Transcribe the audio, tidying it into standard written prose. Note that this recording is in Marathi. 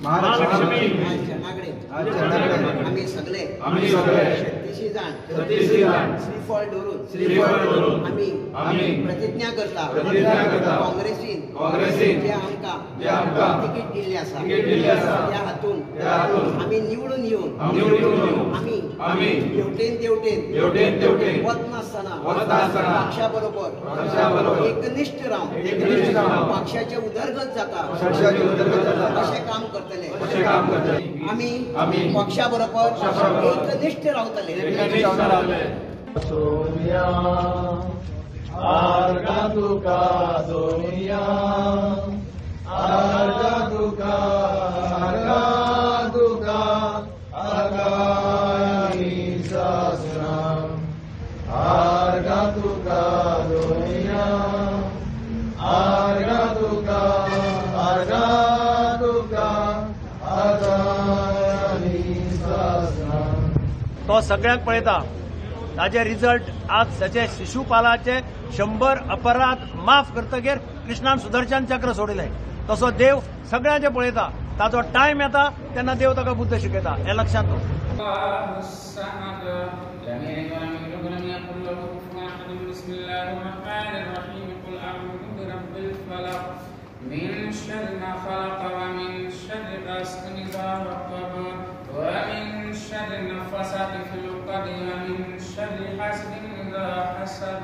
महालक्ष्मी आम्ही सगळे शक्तीशी जाण श्रीफळ धरून आम्ही प्रतिज्ञा करता काँग्रेसीन जे आमकां तिकीट दिल्ली आसा त्या हातून आम्ही निवडून येवन आम्ही देवटेन वतना पक्षा बरोबर एकनिष्ठ रावन पक्षाचे उदरगत जाता अशें काम करतले आम्ही पक्षा बरोबर एकनिष्ठ रावतले सोनिया आर्गा तुका सोनिया आर्गा तुका आगामी शासनम आर्गा तुका सोनिया आर्गा तुका आगामी शासनम. तो सगळ्यांक पळयता. ताजे रिझल्ट आज ताचे शिशुपालाचे 100 अपराध माफ करतकीर कृष्णान सुदर्शन चक्र सोडिले. तसो देव सगळ्यांचे पळयता. ताचो टायम येता तेन्ना देव ताका बुद्ध शिकयता. हे लक्षांत दवर. من شر ما خلق ومن شر غاسق إذا وقب ومن شر النفاثات في العقد ومن شر حاسد إذا حسد